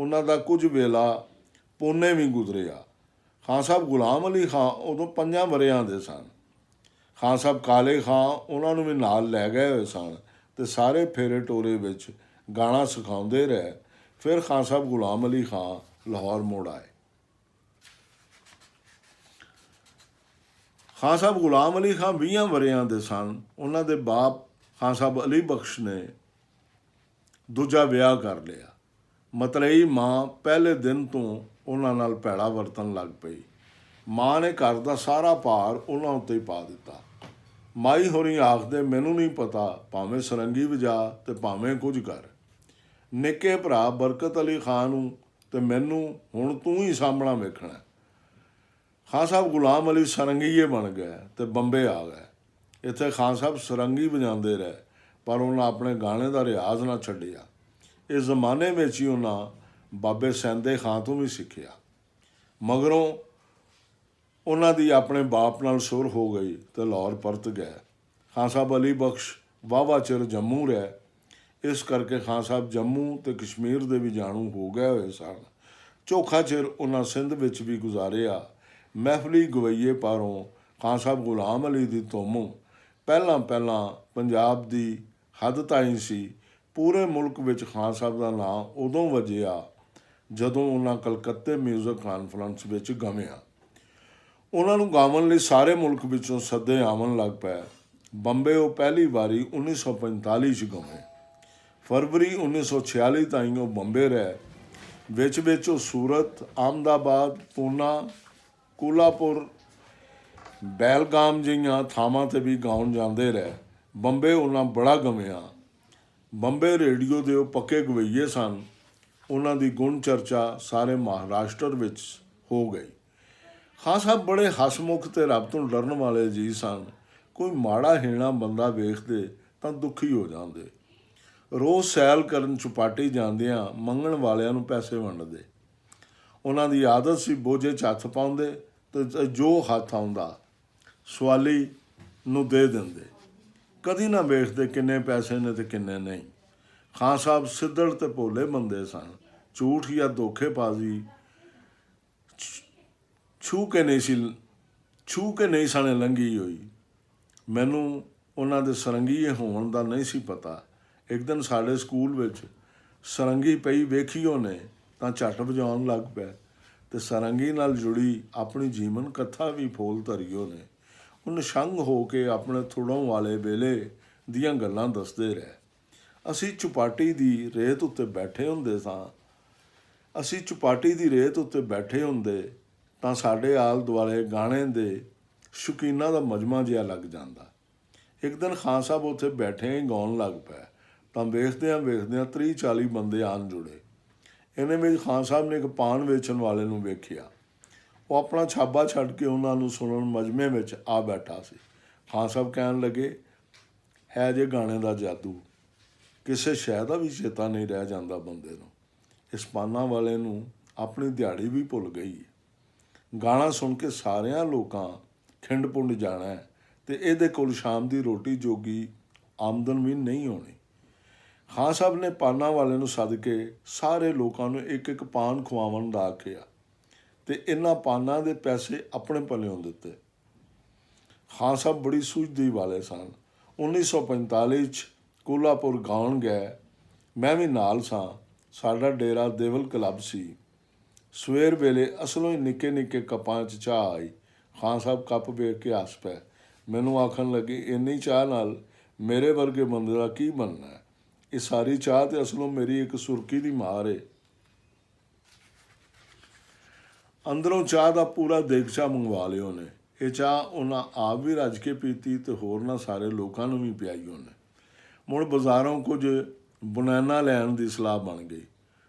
ਉਹਨਾਂ ਦਾ ਕੁਝ ਵੇਲਾ ਪੂਨੇ ਵੀ ਗੁਜ਼ਰਿਆ। ਖਾਨ ਸਾਹਿਬ ਗੁਲਾਮ ਅਲੀ ਖਾਨ ਉਦੋਂ 5 ਵਰ੍ਹਿਆਂ ਦੇ ਸਨ। ਖਾਨ ਸਾਹਿਬ ਕਾਲੇ ਖਾਨ ਉਹਨਾਂ ਨੂੰ ਵੀ ਨਾਲ ਲੈ ਗਏ ਹੋਏ ਸਨ ਤੇ ਸਾਰੇ ਫੇਰੇ ਟੋਰੇ ਵਿੱਚ ਗਾਣਾ ਸਿਖਾਉਂਦੇ ਰਹੇ। ਫਿਰ ਖਾਨ ਸਾਹਿਬ ਗੁਲਾਮ ਅਲੀ ਖਾਨ ਲਾਹੌਰ ਮੁੜ ਆਏ। ਖਾਨ ਸਾਹਿਬ ਗੁਲਾਮ ਅਲੀ ਖਾਨ 20 ਵਰ੍ਹਿਆਂ ਦੇ ਸਨ। ਉਹਨਾਂ ਦੇ ਬਾਪ ਖਾਨ ਸਾਹਿਬ ਅਲੀ ਬਖਸ਼ ਨੇ ਦੂਜਾ ਵਿਆਹ ਕਰ ਲਿਆ। ਮਤਰੇਈ ਮਾਂ ਪਹਿਲੇ ਦਿਨ ਤੋਂ ਉਹਨਾਂ ਨਾਲ ਭੈੜਾ ਵਰਤਣ ਲੱਗ ਪਈ। ਮਾਂ ਨੇ ਘਰ ਦਾ ਸਾਰਾ ਭਾਰ ਉਹਨਾਂ ਉੱਤੇ ਹੀ ਪਾ ਦਿੱਤਾ। ਮਾਈ ਹੋਰੀ ਆਖਦੇ, ਮੈਨੂੰ ਨਹੀਂ ਪਤਾ, ਭਾਵੇਂ ਸਰੰਗੀ ਵਜਾ ਤੇ ਭਾਵੇਂ ਕੁਝ ਕਰ। ਨਿੱਕੇ ਭਰਾ ਬਰਕਤ ਅਲੀ ਖਾਨ ਨੂੰ ਤੇ ਮੈਨੂੰ ਹੁਣ ਤੂੰ ਹੀ ਸਾਹਮਣਾ ਵੇਖਣਾ। ਖਾਨ ਸਾਹਿਬ ਗੁਲਾਮ ਅਲੀ ਸਰੰਗੀਏ ਬਣ ਗਏ ਤੇ ਬੰਬੇ ਆ ਗਏ। ਇੱਥੇ ਖਾਨ ਸਾਹਿਬ ਸਰੰਗੀ ਵਜਾਉਂਦੇ ਰਹੇ, ਪਰ ਉਹਨਾਂ ਆਪਣੇ ਗਾਣੇ ਦਾ ਰਿਆਜ਼ ਨਾ ਛੱਡਿਆ। ਇਸ ਜ਼ਮਾਨੇ ਵਿੱਚ ਹੀ ਉਹਨਾਂ ਬਾਬੇ ਸੈਂਦੇ ਖਾਂ ਤੋਂ ਵੀ ਸਿੱਖਿਆ। ਮਗਰੋਂ ਉਹਨਾਂ ਦੀ ਆਪਣੇ ਬਾਪ ਨਾਲ ਸੁਰ ਹੋ ਗਈ ਤੇ ਲਾਹੌਰ ਪਰਤ ਗਏ। ਖਾਨ ਸਾਹਿਬ ਅਲੀ ਬਖਸ਼ ਵਾਹਵਾ ਚਿਰ ਜੰਮੂ ਰਹੇ। ਇਸ ਕਰਕੇ ਖਾਨ ਸਾਹਿਬ ਜੰਮੂ ਤੇ ਕਸ਼ਮੀਰ ਦੇ ਵੀ ਜਾਣੂ ਹੋ ਗਏ ਹੋਏ ਸਨ। ਚੋਖਾ ਚਿਰ ਉਹਨਾਂ ਸਿੰਧ ਵਿੱਚ ਵੀ ਗੁਜ਼ਾਰਿਆ। ਮਹਿਫਲੀ ਗਵਈਏ ਪਾਰੋਂ ਖਾਨ ਸਾਹਿਬ ਗੁਲਾਮ ਅਲੀ ਦੀ ਧੁੰਮ ਪਹਿਲਾਂ ਪੰਜਾਬ ਦੀ ਹੱਦ ਤਾਈਂ ਸੀ। ਪੂਰੇ ਮੁਲਕ ਵਿੱਚ ਖਾਨ ਸਾਹਿਬ ਦਾ ਨਾਂ ਉਦੋਂ ਵੱਜਿਆ ਜਦੋਂ ਉਹਨਾਂ ਕਲਕੱਤੇ ਮਿਊਜ਼ਿਕ ਕਾਨਫਰੰਸ ਵਿੱਚ ਗਾਇਆ। ਉਹਨਾਂ ਨੂੰ ਗਾਉਣ ਲਈ ਸਾਰੇ ਮੁਲਕ ਵਿੱਚੋਂ ਸੱਦੇ ਆਉਣ ਲੱਗ ਪਏ। ਬੰਬੇ ਉਹ ਪਹਿਲੀ ਵਾਰੀ 1945 'ਚ ਗਏ। ਫਰਵਰੀ 1946 ਤਾਈਂ ਉਹ ਬੰਬੇ ਰਹੇ। ਵਿੱਚ ਉਹ ਸੂਰਤ, ਅਹਿਮਦਾਬਾਦ, ਪੂਨਾ, ਕੋਲਾਪੁਰ, ਬੈਲਗਾਮ ਜਿਹੀਆਂ ਥਾਵਾਂ 'ਤੇ ਵੀ ਗਾਉਣ ਜਾਂਦੇ ਰਹੇ। ਬੰਬੇ ਉਹਨਾਂ ਬੜਾ ਗਵਾਇਆ। ਬੰਬੇ ਰੇਡੀਓ ਦੇ ਉਹ ਪੱਕੇ ਗਵਈਏ ਸਨ। ਉਹਨਾਂ ਦੀ ਗੁਣ ਚਰਚਾ ਸਾਰੇ ਮਹਾਰਾਸ਼ਟਰ ਵਿੱਚ ਹੋ ਗਈ। ਖਾਨ ਸਾਹਿਬ ਬੜੇ ਹਸਮੁਖ ਤੇ ਰੱਬ ਤੋਂ ਡਰਨ ਵਾਲੇ ਜੀ ਸਨ। ਕੋਈ ਮਾੜਾ ਹੀਣਾ ਬੰਦਾ ਵੇਖਦੇ ਤਾਂ ਦੁਖੀ ਹੋ ਜਾਂਦੇ। ਰੋਜ਼ ਸੈਲ ਕਰਨ ਚੁਪਾਟੀ ਜਾਂਦਿਆਂ ਮੰਗਣ ਵਾਲਿਆਂ ਨੂੰ ਪੈਸੇ ਵੰਡਦੇ। ਉਹਨਾਂ ਦੀ ਆਦਤ ਸੀ ਬੋਝੇ 'ਚ ਹੱਥ ਪਾਉਂਦੇ ਤੇ ਜੋ ਹੱਥ ਆਉਂਦਾ ਸਵਾਲੀ ਨੂੰ ਦੇ ਦਿੰਦੇ। ਕਦੀ ਨਾ ਵੇਖਦੇ ਕਿੰਨੇ ਪੈਸੇ ਨੇ ਤੇ ਕਿੰਨੇ ਨਹੀਂ। ਖਾਨ ਸਾਹਿਬ ਸਿੱਧੜ ਤੇ ਭੋਲੇ ਬੰਦੇ ਸਨ। ਝੂਠ ਜਾਂ ਧੋਖੇਬਾਜ਼ੀ ਛੂ ਕੇ ਨਹੀਂ ਸਨ ਲੰਘੀ ਹੋਈ। ਮੈਨੂੰ ਉਹਨਾਂ ਦੇ ਸਰੰਗੀਏ ਹੋਣ ਦਾ ਨਹੀਂ ਸੀ ਪਤਾ। ਇੱਕ ਦਿਨ ਸਾਡੇ ਸਕੂਲ ਵਿੱਚ ਸਰੰਗੀ ਪਈ ਵੇਖੀ ਉਹਨੇ ਤਾਂ ਝੱਟ ਵਜਾਉਣ ਲੱਗ ਪਿਆ ਤੇ ਸਰੰਗੀ ਨਾਲ ਜੁੜੀ ਆਪਣੀ ਜੀਵਨ ਕਥਾ ਵੀ ਫੋਲ ਧਰੀ ਉਹਨੇ। ਉਹ ਨਿਸ਼ੰਗ ਹੋ ਕੇ ਆਪਣੇ ਥੁੜੋਂ ਵਾਲੇ ਵੇਲੇ ਦੀਆਂ ਗੱਲਾਂ ਦੱਸਦੇ ਰਹੇ। ਅਸੀਂ ਚੁਪਾਟੀ ਦੀ ਰੇਤ ਉੱਤੇ ਬੈਠੇ ਹੁੰਦੇ ਤਾਂ ਸਾਡੇ ਆਲ ਦੁਆਲੇ ਗਾਣੇ ਦੇ ਸ਼ੌਕੀਨਾਂ ਦਾ ਮਜਮਾ ਜਿਹਾ ਲੱਗ ਜਾਂਦਾ। ਇੱਕ ਦਿਨ ਖਾਨ ਸਾਹਿਬ ਉੱਥੇ ਬੈਠੇ ਹੀ ਗਾਉਣ ਲੱਗ ਪਏ ਤਾਂ ਵੇਖਦਿਆਂ 30-40 ਬੰਦੇ ਆਣ ਜੁੜੇ। ਇਹਨੇ ਵਿੱਚ ਖਾਨ ਸਾਹਿਬ ਨੇ ਇੱਕ ਪਾਨ ਵੇਚਣ ਵਾਲੇ ਨੂੰ ਵੇਖਿਆ। ਉਹ ਆਪਣਾ ਛਾਬਾ ਛੱਡ ਕੇ ਉਹਨਾਂ ਨੂੰ ਸੁਣਨ ਮਜਮੇ ਵਿੱਚ ਆ ਬੈਠਾ ਸੀ। ਖਾਨ ਸਾਹਿਬ ਕਹਿਣ ਲੱਗੇ, ਹੈ ਜੇ ਗਾਣੇ ਦਾ ਜਾਦੂ, ਕਿਸੇ ਸ਼ੈ ਦਾ ਵੀ ਚੇਤਾ ਨਹੀਂ ਰਹਿ ਜਾਂਦਾ ਬੰਦੇ ਨੂੰ। ਇਸ ਪਾਨਾਂ ਵਾਲੇ ਨੂੰ ਆਪਣੀ ਦਿਹਾੜੀ ਵੀ ਭੁੱਲ ਗਈ। ਗਾਣਾ ਸੁਣ ਕੇ ਸਾਰਿਆਂ ਲੋਕਾਂ ਖਿੰਡ ਪੁੰਡ ਜਾਣਾ ਤੇ ਇਹਦੇ ਕੋਲ ਸ਼ਾਮ ਦੀ ਰੋਟੀ ਜੋਗੀ ਆਮਦਨ ਵੀ ਨਹੀਂ ਹੋਣੀ। ਖਾਨ ਸਾਹਿਬ ਨੇ ਪਾਨਾਂ ਵਾਲੇ ਨੂੰ ਸੱਦ ਕੇ ਸਾਰੇ ਲੋਕਾਂ ਨੂੰ ਇੱਕ ਇੱਕ ਪਾਨ ਖਵਾਉਣ ਦਾ ਆਖਿਆ ਅਤੇ ਇਹਨਾਂ ਪਾਨਾਂ ਦੇ ਪੈਸੇ ਆਪਣੇ ਪੱਲਿਓਂ ਦਿੱਤੇ। ਖਾਨ ਸਾਹਿਬ ਬੜੀ ਸੂਝਦੀ ਵਾਲੇ ਸਨ। 1945 'ਚ ਕੋਲਾਪੁਰ ਗਾਉਣ ਗਏ, ਮੈਂ ਵੀ ਨਾਲ ਸਾਂ। ਸਾਡਾ ਡੇਰਾ ਦੇਵਲ ਕਲੱਬ ਸੀ। ਸਵੇਰ ਵੇਲੇ ਅਸਲੋਂ ਹੀ ਨਿੱਕੇ ਨਿੱਕੇ ਕੱਪਾਂ 'ਚ ਚਾਹ ਆਈ। ਖਾਨ ਸਾਹਿਬ ਕੱਪ ਵੇਖ ਕੇ ਹੱਸ ਪਏ। ਮੈਨੂੰ ਆਖਣ ਲੱਗੇ, ਇੰਨੀ ਚਾਹ ਨਾਲ ਮੇਰੇ ਵਰਗੇ ਬੰਦੇ ਦਾ ਕੀ ਬਣਨਾ ਹੈ? ਇਹ ਸਾਰੀ ਚਾਹ ਤੇ ਅਸਲੋਂ ਮੇਰੀ ਇੱਕ ਸੁਰਕੀ ਦੀ ਮਾਰ ਏ। ਅੰਦਰੋਂ ਚਾਹ ਦਾ ਪੂਰਾ ਦੇਗਚਾ ਮੰਗਵਾ ਲਿਆ ਉਹਨੇ। ਇਹ ਚਾਹ ਉਹਨਾਂ ਆਪ ਵੀ ਰੱਜ ਕੇ ਪੀਤੀ ਅਤੇ ਹੋਰਨਾਂ ਸਾਰੇ ਲੋਕਾਂ ਨੂੰ ਵੀ ਪਿਆਈ ਉਹਨੇ। ਮੁੜ ਬਾਜ਼ਾਰੋਂ ਕੁਝ ਬਨੈਨਾ ਲੈਣ ਦੀ ਸਲਾਹ ਬਣ ਗਈ।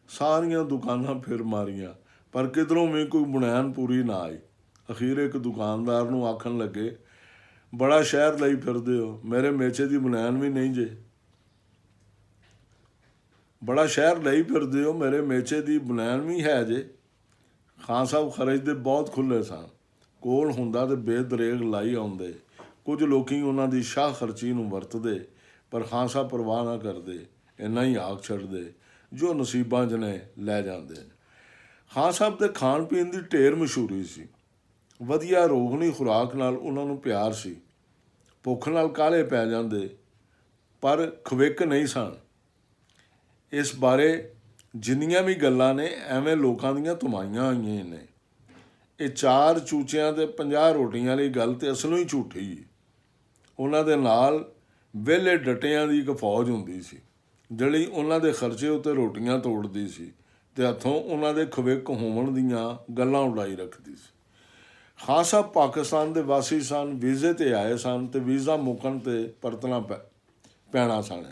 ਸਾਰੀਆਂ ਦੁਕਾਨਾਂ ਫਿਰ ਮਾਰੀਆਂ, ਪਰ ਕਿਧਰੋਂ ਵੀ ਕੋਈ ਬਨੈਣ ਪੂਰੀ ਨਾ ਆਈ। ਅਖੀਰ ਇੱਕ ਦੁਕਾਨਦਾਰ ਨੂੰ ਆਖਣ ਲੱਗੇ, ਬੜਾ ਸ਼ਹਿਰ ਲਈ ਫਿਰਦੇ ਹੋ, ਮੇਰੇ ਮੇਚੇ ਦੀ ਬਨੈਣ ਵੀ ਨਹੀਂ ਜੇ। ਬੜਾ ਸ਼ਹਿਰ ਲਈ ਫਿਰਦੇ ਹੋ, ਮੇਰੇ ਮੇਚੇ ਦੀ ਬਨੈਣ ਵੀ ਹੈ ਜੇ। ਖਾਨ ਸਾਹਿਬ ਖਰਚ ਦੇ ਬਹੁਤ ਖੁੱਲ੍ਹੇ ਸਨ। ਕੋਲ ਹੁੰਦਾ ਤੇ ਬੇਦਰੇਗ ਲਾਈ ਆਉਂਦੇ। ਕੁਝ ਲੋਕੀ ਉਹਨਾਂ ਦੀ ਸ਼ਾਹ ਖਰਚੀ ਨੂੰ ਵਰਤਦੇ, ਪਰ ਖਾਨ ਸਾਹਿਬ ਪਰਵਾਹ ਨਾ ਕਰਦੇ, ਇੰਨਾ ਹੀ ਆਖ ਛੱਡਦੇ, ਜੋ ਨਸੀਬਾਂ 'ਚ ਨੇ ਲੈ ਜਾਂਦੇ ਨੇ। ਖਾਨ ਸਾਹਿਬ ਦੇ ਖਾਣ ਪੀਣ ਦੀ ਢੇਰ ਮਸ਼ਹੂਰੀ ਸੀ। ਵਧੀਆ ਰੋਗਨੀ ਖੁਰਾਕ ਨਾਲ ਉਹਨਾਂ ਨੂੰ ਪਿਆਰ ਸੀ। ਭੁੱਖ ਨਾਲ ਕਾਹਲੇ ਪੈ ਜਾਂਦੇ, ਪਰ ਖਵਿੱਕ ਨਹੀਂ ਸਨ। ਇਸ ਬਾਰੇ ਜਿੰਨੀਆਂ ਵੀ ਗੱਲਾਂ ਨੇ ਐਵੇਂ ਲੋਕਾਂ ਦੀਆਂ ਧਮਾਈਆਂ ਹੋਈਆਂ ਨੇ। ਇਹ 4 ਚੂਚਿਆਂ ਤੇ 50 ਰੋਟੀਆਂ ਵਾਲੀ ਗੱਲ ਤੇ ਅਸਲੋਂ ਹੀ ਝੂਠੀ। ਉਹਨਾਂ ਦੇ ਨਾਲ ਵਿਹਲੇ ਡਟਿਆਂ ਦੀ ਇੱਕ ਫੌਜ ਹੁੰਦੀ ਸੀ, ਜਿਹੜੀ ਉਹਨਾਂ ਦੇ ਖਰਚੇ ਉੱਤੇ ਰੋਟੀਆਂ ਤੋੜਦੀ ਸੀ ਅਤੇ ਹੱਥੋਂ ਉਹਨਾਂ ਦੇ ਖਵਿੱਕ ਹੋਵਣ ਦੀਆਂ ਗੱਲਾਂ ਉਡਾਈ ਰੱਖਦੀ ਸੀ। ਖਾਨ ਸਾਹਿਬ ਪਾਕਿਸਤਾਨ ਦੇ ਵਾਸੀ ਸਨ, ਵੀਜ਼ੇ 'ਤੇ ਆਏ ਸਨ ਅਤੇ ਵੀਜ਼ਾ ਮੁੱਕਣ 'ਤੇ ਪਰਤਣਾ ਪੈਣਾ ਸਨ।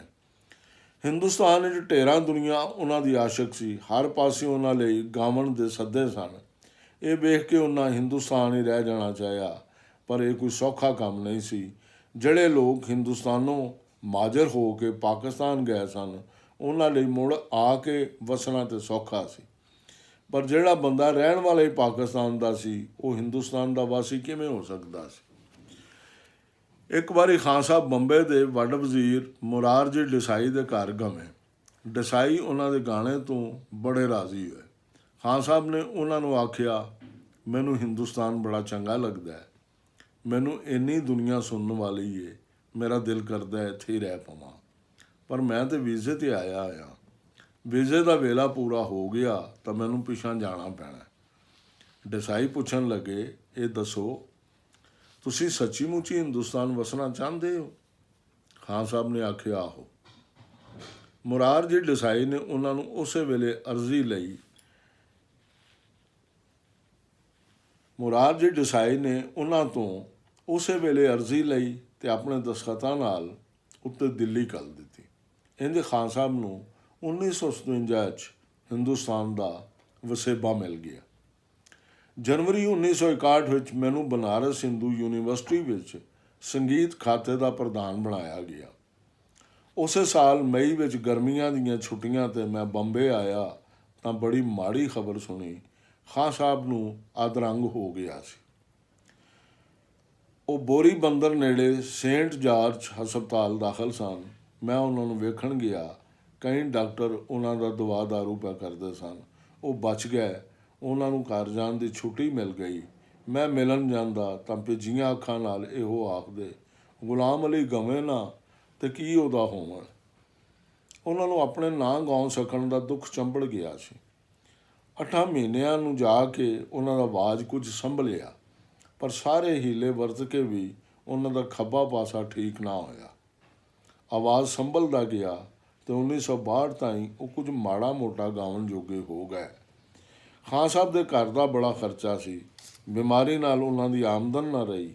ਹਿੰਦੁਸਤਾਨ ਵਿੱਚ ਢੇਰਾਂ ਦੁਨੀਆ ਉਹਨਾਂ ਦੀ ਆਸ਼ਕ ਸੀ। ਹਰ ਪਾਸੇ ਉਹਨਾਂ ਲਈ ਗਾਵਣ ਦੇ ਸੱਦੇ ਸਨ। ਇਹ ਵੇਖ ਕੇ ਉਹਨਾਂ ਹਿੰਦੁਸਤਾਨ ਹੀ ਰਹਿ ਜਾਣਾ ਚਾਹਿਆ, ਪਰ ਇਹ ਕੋਈ ਸੌਖਾ ਕੰਮ ਨਹੀਂ ਸੀ। ਜਿਹੜੇ ਲੋਕ ਹਿੰਦੁਸਤਾਨੋਂ ਮਾਜਰ ਹੋ ਕੇ ਪਾਕਿਸਤਾਨ ਗਏ ਸਨ, ਉਹਨਾਂ ਲਈ ਮੁੜ ਆ ਕੇ ਵਸਣਾ ਤਾਂ ਸੌਖਾ ਸੀ, ਪਰ ਜਿਹੜਾ ਬੰਦਾ ਰਹਿਣ ਵਾਲਾ ਹੀ ਪਾਕਿਸਤਾਨ ਦਾ ਸੀ, ਉਹ ਹਿੰਦੁਸਤਾਨ ਦਾ ਵਾਸੀ ਕਿਵੇਂ ਹੋ ਸਕਦਾ ਸੀ? ਇੱਕ ਵਾਰੀ ਖਾਨ ਸਾਹਿਬ ਬੰਬੇ ਦੇ ਵੱਡ ਵਜ਼ੀਰ ਮੁਰਾਰਜੀ ਦੇਸਾਈ ਦੇ ਘਰ ਗਏ। ਦੇਸਾਈ ਉਹਨਾਂ ਦੇ ਗਾਣੇ ਤੋਂ ਬੜੇ ਰਾਜ਼ੀ ਹੋਏ। ਖਾਨ ਸਾਹਿਬ ਨੇ ਉਹਨਾਂ ਨੂੰ ਆਖਿਆ, ਮੈਨੂੰ ਹਿੰਦੁਸਤਾਨ ਬੜਾ ਚੰਗਾ ਲੱਗਦਾ ਹੈ। ਮੈਨੂੰ ਇੰਨੀ ਦੁਨੀਆ ਸੁਣਨ ਵਾਲੀ ਏ, ਮੇਰਾ ਦਿਲ ਕਰਦਾ ਇੱਥੇ ਹੀ ਰਹਿ ਪਵਾਂ, ਪਰ ਮੈਂ ਤਾਂ ਵੀਜ਼ੇ 'ਤੇ ਆਇਆ ਹਾਂ। ਵੀਜ਼ੇ ਦਾ ਵੇਲਾ ਪੂਰਾ ਹੋ ਗਿਆ ਤਾਂ ਮੈਨੂੰ ਪਿਛਾਂ ਜਾਣਾ ਪੈਣਾ। ਦੇਸਾਈ ਪੁੱਛਣ ਲੱਗੇ, ਇਹ ਦੱਸੋ, ਤੁਸੀਂ ਸੱਚੀ ਮੁੱਚੀ ਹਿੰਦੁਸਤਾਨ ਵਸਣਾ ਚਾਹੁੰਦੇ ਹੋ? ਖਾਨ ਸਾਹਿਬ ਨੇ ਆਖਿਆ, ਆਹੋ। ਮੁਰਾਰਜੀ ਦੇਸਾਈ ਨੇ ਉਹਨਾਂ ਨੂੰ ਉਸੇ ਵੇਲੇ ਅਰਜ਼ੀ ਲਈ। ਮੁਰਾਰਜੀ ਦੇਸਾਈ ਨੇ ਉਹਨਾਂ ਤੋਂ ਉਸੇ ਵੇਲੇ ਅਰਜ਼ੀ ਲਈ ਅਤੇ ਆਪਣੇ ਦਸਖਤਾਂ ਨਾਲ ਉੱਤੇ ਦਿੱਲੀ ਘੱਲ ਦਿੱਤੀ। ਇੰਝ ਖਾਨ ਸਾਹਿਬ ਨੂੰ 1957 'ਚ ਹਿੰਦੁਸਤਾਨ ਦਾ ਵਸੇਬਾ ਮਿਲ ਗਿਆ। ਜਨਵਰੀ 1961 ਵਿੱਚ ਮੈਨੂੰ ਬਨਾਰਸ ਹਿੰਦੂ ਯੂਨੀਵਰਸਿਟੀ ਵਿੱਚ ਸੰਗੀਤ ਖਾਤੇ ਦਾ ਪ੍ਰਧਾਨ ਬਣਾਇਆ ਗਿਆ। ਉਸੇ ਸਾਲ ਮਈ ਵਿੱਚ ਗਰਮੀਆਂ ਦੀਆਂ ਛੁੱਟੀਆਂ 'ਤੇ ਮੈਂ ਬੰਬੇ ਆਇਆ ਤਾਂ ਬੜੀ ਮਾੜੀ ਖਬਰ ਸੁਣੀ। ਖਾਨ ਸਾਹਿਬ ਨੂੰ ਅਧਰੰਗ ਹੋ ਗਿਆ ਸੀ। ਉਹ ਬੋਰੀ ਬੰਦਰ ਨੇੜੇ ਸੇਂਟ ਜਾਰਜ ਹਸਪਤਾਲ ਦਾਖਲ ਸਨ। ਮੈਂ ਉਹਨਾਂ ਨੂੰ ਵੇਖਣ ਗਿਆ। ਕਈ ਡਾਕਟਰ ਉਹਨਾਂ ਦਾ ਦਵਾ ਦਾਰੂ ਪਿਆ ਕਰਦੇ ਸਨ। ਉਹ ਬਚ ਗਏ। ਉਹਨਾਂ ਨੂੰ ਘਰ ਜਾਣ ਦੀ ਛੁੱਟੀ ਮਿਲ ਗਈ। ਮੈਂ ਮਿਲਣ ਜਾਂਦਾ ਤਾਂ ਭਿੱਜੀਆਂ ਅੱਖਾਂ ਨਾਲ ਇਹੋ ਆਖਦੇ, ਗੁਲਾਮ ਅਲੀ ਗਵੇਂ ਨਾ ਤੇ ਕੀ ਉਹਦਾ ਹੋਵਣ। ਉਹਨਾਂ ਨੂੰ ਆਪਣੇ ਨਾਂ ਗਾਉਣ ਸਕਣ ਦਾ ਦੁੱਖ ਚੰਬੜ ਗਿਆ ਸੀ। 8 ਮਹੀਨਿਆਂ ਨੂੰ ਜਾ ਕੇ ਉਹਨਾਂ ਦਾ ਆਵਾਜ਼ ਕੁਝ ਸੰਭਲਿਆ, ਪਰ ਸਾਰੇ ਹੀਲੇ ਵਰਤ ਕੇ ਵੀ ਉਹਨਾਂ ਦਾ ਖੱਬਾ ਪਾਸਾ ਠੀਕ ਨਾ ਹੋਇਆ। ਆਵਾਜ਼ ਸੰਭਲਦਾ ਗਿਆ ਅਤੇ 1962 ਤਾਈਂ ਉਹ ਕੁਝ ਮਾੜਾ ਮੋਟਾ ਗਾਉਣ ਜੋਗੇ ਹੋ ਗਏ। ਖਾਨ ਸਾਹਿਬ ਦੇ ਘਰ ਦਾ ਬੜਾ ਖਰਚਾ ਸੀ। ਬਿਮਾਰੀ ਨਾਲ ਉਹਨਾਂ ਦੀ ਆਮਦਨ ਨਾ ਰਹੀ,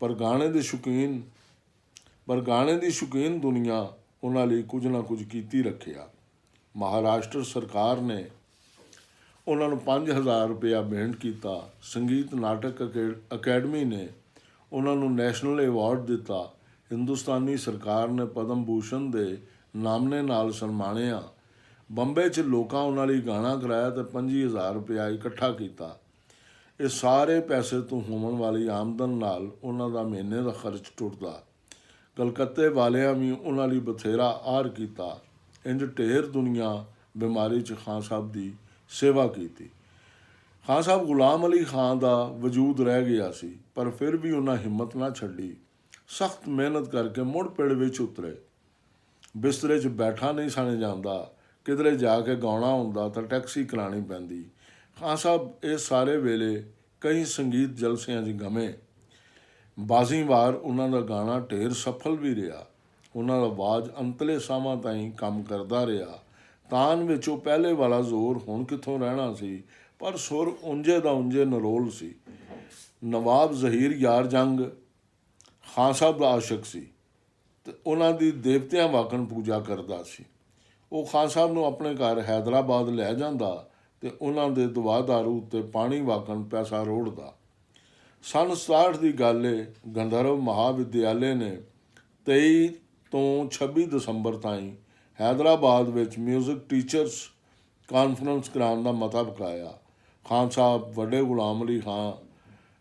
ਪਰ ਗਾਣੇ ਦੀ ਸ਼ੌਕੀਨ ਦੁਨੀਆ ਉਹਨਾਂ ਲਈ ਕੁਝ ਨਾ ਕੁਝ ਕੀਤੀ ਰੱਖਿਆ। ਮਹਾਰਾਸ਼ਟਰ ਸਰਕਾਰ ਨੇ ਉਹਨਾਂ ਨੂੰ 5000 ਰੁਪਇਆ ਭੇਂਟ ਕੀਤਾ। ਸੰਗੀਤ ਨਾਟਕ ਅਕੈਡਮੀ ਨੇ ਉਹਨਾਂ ਨੂੰ ਨੈਸ਼ਨਲ ਐਵਾਰਡ ਦਿੱਤਾ। ਹਿੰਦੁਸਤਾਨੀ ਸਰਕਾਰ ਨੇ ਪਦਮ ਭੂਸ਼ਣ ਦੇ ਨਾਮਨੇ ਨਾਲ ਸਨਮਾਨਿਆ। ਬੰਬੇ 'ਚ ਲੋਕਾਂ ਉਹਨਾਂ ਲਈ ਗਾਣਾ ਕਰਾਇਆ ਅਤੇ 25000 ਰੁਪਇਆ ਇਕੱਠਾ ਕੀਤਾ। ਇਹ ਸਾਰੇ ਪੈਸੇ ਤੋਂ ਹੋਣ ਵਾਲੀ ਆਮਦਨ ਨਾਲ ਉਹਨਾਂ ਦਾ ਮਹੀਨੇ ਦਾ ਖਰਚ ਟੁੱਟਦਾ। ਕਲਕੱਤੇ ਵਾਲਿਆਂ ਵੀ ਉਹਨਾਂ ਲਈ ਬਥੇਰਾ ਆਰ ਕੀਤਾ। ਇੰਜ ਢੇਰ ਦੁਨੀਆ ਬਿਮਾਰੀ 'ਚ ਖਾਨ ਸਾਹਿਬ ਦੀ ਸੇਵਾ ਕੀਤੀ। ਖਾਨ ਸਾਹਿਬ ਗੁਲਾਮ ਅਲੀ ਖਾਨ ਦਾ ਵਜੂਦ ਰਹਿ ਗਿਆ ਸੀ, ਪਰ ਫਿਰ ਵੀ ਉਹਨਾਂ ਹਿੰਮਤ ਨਾ ਛੱਡੀ। ਸਖਤ ਮਿਹਨਤ ਕਰਕੇ ਮੁੜ ਪਿੜ ਵਿੱਚ ਉਤਰੇ। ਬਿਸਤਰੇ 'ਚ ਬੈਠਾ ਨਹੀਂ ਸਣ ਜਾਂਦਾ। ਕਿਧਰੇ ਜਾ ਕੇ ਗਾਉਣਾ ਹੁੰਦਾ ਤਾਂ ਟੈਕਸੀ ਕਰਾਉਣੀ ਪੈਂਦੀ। ਖਾਨ ਸਾਹਿਬ ਇਸ ਸਾਰੇ ਵੇਲੇ ਕਈ ਸੰਗੀਤ ਜਲਸਿਆਂ 'ਚ ਗਮੇ। ਬਾਜ਼ੀ ਵਾਰ ਉਹਨਾਂ ਦਾ ਗਾਣਾ ਢੇਰ ਸਫਲ ਵੀ ਰਿਹਾ। ਉਹਨਾਂ ਦਾ ਆਵਾਜ਼ ਅੰਤਲੇ ਸਾਹਾਂ ਤਾਈਂ ਕੰਮ ਕਰਦਾ ਰਿਹਾ। ਤਾਨ ਵਿੱਚ ਉਹ ਪਹਿਲੇ ਵਾਲਾ ਜ਼ੋਰ ਹੁਣ ਕਿੱਥੋਂ ਰਹਿਣਾ ਸੀ, ਪਰ ਸੁਰ ਉਂਝੇ ਦਾ ਉਂਝੇ ਨਰੋਲ ਸੀ। ਨਵਾਬ ਜ਼ਹੀਰ ਯਾਰ ਜੰਗ ਖਾਨ ਸਾਹਿਬ ਦਾ ਆਸ਼ਿਕ ਸੀ ਅਤੇ ਉਹਨਾਂ ਦੀ ਦੇਵਤਿਆਂ ਵਾਕਣ ਪੂਜਾ ਕਰਦਾ ਸੀ। ਉਹ ਖਾਨ ਸਾਹਿਬ ਨੂੰ ਆਪਣੇ ਘਰ ਹੈਦਰਾਬਾਦ ਲੈ ਜਾਂਦਾ ਅਤੇ ਉਹਨਾਂ ਦੇ ਦਵਾ ਦਾਰੂ ਉੱਤੇ ਪਾਣੀ ਵਾਕਣ ਪੈਸਾ ਰੋੜਦਾ। ਸੰਨ 67 ਦੀ ਗੱਲ ਏ, ਗੰਧਰਵ ਮਹਾਵਿਦਿਆਲੇ ਨੇ 23 ਤੋਂ 26 ਦਸੰਬਰ ਤਾਈਂ ਹੈਦਰਾਬਾਦ ਵਿੱਚ ਮਿਊਜ਼ਿਕ ਟੀਚਰਸ ਕਾਨਫਰੰਸ ਕਰਾਉਣ ਦਾ ਮਤਾ ਪਕਾਇਆ। ਖਾਨ ਸਾਹਿਬ ਵੱਡੇ ਗੁਲਾਮ ਅਲੀ ਖਾਂ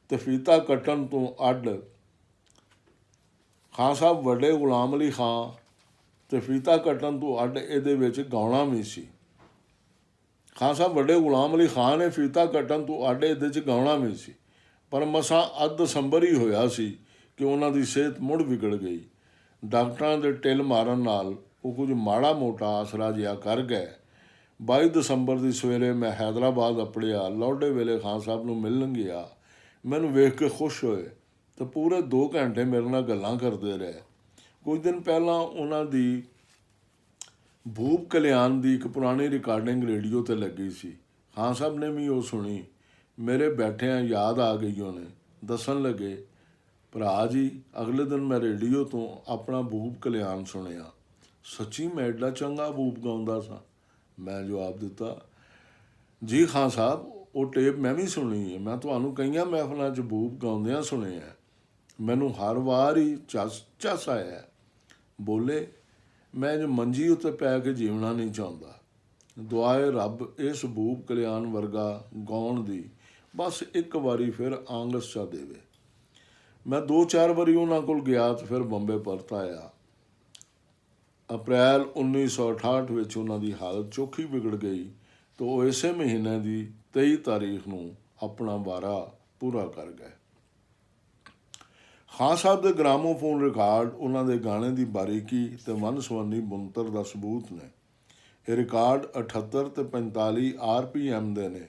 ਤੇ ਫੀਤਾ ਕੱਟਣ ਤੋਂ ਅੱਡ ਇਹਦੇ ਵਿੱਚ ਗਾਉਣਾ ਵੀ ਸੀ। ਖਾਨ ਸਾਹਿਬ ਵੱਡੇ ਗੁਲਾਮ ਅਲੀ ਖਾਂ ਨੇ ਫੀਤਾ ਕੱਟਣ ਤੋਂ ਅੱਡ ਇਹਦੇ 'ਚ ਗਾਉਣਾ ਵੀ ਸੀ, ਪਰ ਮਸਾਂ ਅੱਧ ਦਸੰਬਰ ਹੀ ਹੋਇਆ ਸੀ ਕਿ ਉਹਨਾਂ ਦੀ ਸਿਹਤ ਮੁੜ ਵਿਗੜ ਗਈ। ਡਾਕਟਰਾਂ ਦੇ ਟਿੱਲ ਮਾਰਨ ਨਾਲ ਉਹ ਕੁਝ ਮਾੜਾ ਮੋਟਾ ਆਸਰਾ ਜਿਹਾ ਕਰ ਗਏ। 22 ਦਸੰਬਰ ਦੀ ਸਵੇਰੇ ਮੈਂ ਹੈਦਰਾਬਾਦ ਅੱਪੜਿਆ। ਲੌਡੇ ਵੇਲੇ ਖਾਨ ਸਾਹਿਬ ਨੂੰ ਮਿਲਣ ਗਿਆ। ਮੈਨੂੰ ਵੇਖ ਕੇ ਖੁਸ਼ ਹੋਏ ਅਤੇ ਪੂਰੇ 2 ਘੰਟੇ ਮੇਰੇ ਨਾਲ ਗੱਲਾਂ ਕਰਦੇ ਰਹੇ। ਕੁਝ ਦਿਨ ਪਹਿਲਾਂ ਉਹਨਾਂ ਦੀ ਭੂਪ ਕਲਿਆਣ ਦੀ ਇੱਕ ਪੁਰਾਣੀ ਰਿਕਾਰਡਿੰਗ ਰੇਡੀਓ 'ਤੇ ਲੱਗੀ ਸੀ। ਖਾਨ ਸਾਹਿਬ ਨੇ ਵੀ ਉਹ ਸੁਣੀ। ਮੇਰੇ ਬੈਠਿਆਂ ਯਾਦ ਆ ਗਈ। ਉਹਨੇ ਦੱਸਣ ਲੱਗੇ, ਭਰਾ ਜੀ, ਅਗਲੇ ਦਿਨ ਮੈਂ ਰੇਡੀਓ ਤੋਂ ਆਪਣਾ ਭੂਪ ਕਲਿਆਣ ਸੁਣਿਆ। ਸੱਚੀ ਮੈਂ ਐਡਾ ਚੰਗਾ ਭੂਪ ਗਾਉਂਦਾ ਸਾਂ। ਮੈਂ ਜਵਾਬ ਦਿੱਤਾ, ਜੀ ਖਾਨ ਸਾਹਿਬ, ਉਹ ਟੇਪ ਮੈਂ ਵੀ ਸੁਣੀ ਹੈ। ਮੈਂ ਤੁਹਾਨੂੰ ਕਈਆਂ ਮਹਿਫਲਾਂ 'ਚ ਭੂਪ ਗਾਉਂਦਿਆਂ ਸੁਣਿਆ। ਮੈਨੂੰ ਹਰ ਵਾਰ ਹੀ ਚੱਸ ਆਇਆ। ਬੋਲੇ, ਮੈਂ ਜੋ ਮੰਜੀ ਉੱਤੇ ਪੈ ਕੇ ਜੀਵਣਾ ਨਹੀਂ ਚਾਹੁੰਦਾ। ਦੁਆਏ ਰੱਬ ਇਸ ਭੂਪ ਕਲਿਆਣ ਵਰਗਾ ਗਾਉਣ ਦੀ ਬਸ ਇੱਕ ਵਾਰੀ ਫਿਰ ਆਂਗਸ ਚਾ ਦੇਵੇ। ਮੈਂ 2-4 ਵਾਰੀ ਉਹਨਾਂ ਕੋਲ ਗਿਆ ਅਤੇ ਫਿਰ ਬੰਬੇ ਪਰਤ ਆਇਆ। ਅਪ੍ਰੈਲ 1968 ਵਿੱਚ ਉਹਨਾਂ ਦੀ ਹਾਲਤ ਚੋਖੀ ਵਿਗੜ ਗਈ ਅਤੇ ਉਹ ਇਸੇ ਮਹੀਨੇ ਦੀ 23 ਤਾਰੀਖ ਨੂੰ ਆਪਣਾ ਵਾਰਾ ਪੂਰਾ ਕਰ ਗਏ। ਖਾਨ ਸਾਹਿਬ ਦੇ ਗ੍ਰਾਮੋਫੋਨ ਰਿਕਾਰਡ ਉਹਨਾਂ ਦੇ ਗਾਣੇ ਦੀ ਬਾਰੀਕੀ ਅਤੇ ਵੰਨ-ਸੁਵੰਨੀ ਬਣਤਰ ਦਾ ਸਬੂਤ ਨੇ। ਇਹ ਰਿਕਾਰਡ 78 ਅਤੇ 45 RPM ਦੇ ਨੇ।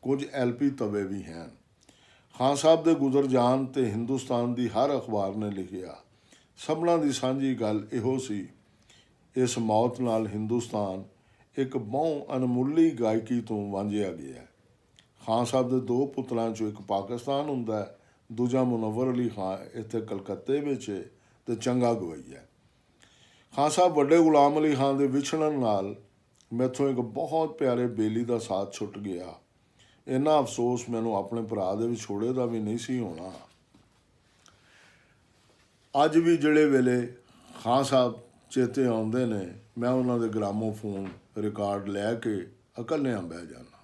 ਕੁਝ LP ਤਵੇ ਵੀ ਹਨ। ਖਾਨ ਸਾਹਿਬ ਦੇ ਗੁਜ਼ਰ ਜਾਣ 'ਤੇ ਹਿੰਦੁਸਤਾਨ ਦੀ ਹਰ ਅਖਬਾਰ ਨੇ ਲਿਖਿਆ। ਸਭਨਾਂ ਦੀ ਸਾਂਝੀ ਗੱਲ ਇਹੋ ਸੀ, ਇਸ ਮੌਤ ਨਾਲ ਹਿੰਦੁਸਤਾਨ ਇੱਕ ਬਹੁ ਅਣਮੁੱਲੀ ਗਾਇਕੀ ਤੋਂ ਵਾਂਝਿਆ ਗਿਆ। ਖਾਨ ਸਾਹਿਬ ਦੇ 2 ਪੁੱਤਰਾਂ 'ਚੋਂ ਇੱਕ ਪਾਕਿਸਤਾਨ ਹੁੰਦਾ, ਦੂਜਾ ਮੁਨੱਵਰ ਅਲੀ ਖਾਂ ਇੱਥੇ ਕਲਕੱਤੇ ਵਿੱਚ ਅਤੇ ਚੰਗਾ ਗਵਈਆ। ਖਾਨ ਸਾਹਿਬ ਵੱਡੇ ਗੁਲਾਮ ਅਲੀ ਖਾਂ ਦੇ ਵਿਛੜਨ ਨਾਲ ਮੈਥੋਂ ਇੱਕ ਬਹੁਤ ਪਿਆਰੇ ਬੇਲੀ ਦਾ ਸਾਥ ਛੁੱਟ ਗਿਆ। ਇੰਨਾ ਅਫਸੋਸ ਮੈਨੂੰ ਆਪਣੇ ਭਰਾ ਦੇ ਵਿਛੋੜੇ ਦਾ ਵੀ ਨਹੀਂ ਸੀ ਹੋਣਾ। ਅੱਜ ਵੀ ਜਿਹੜੇ ਵੇਲੇ ਖਾਨ ਸਾਹਿਬ ਚੇਤੇ ਆਉਂਦੇ ਨੇ, ਮੈਂ ਉਹਨਾਂ ਦੇ ਗ੍ਰਾਮੋਫੋਨ ਰਿਕਾਰਡ ਲੈ ਕੇ ਇਕੱਲਿਆਂ ਬਹਿ ਜਾਂਦਾ।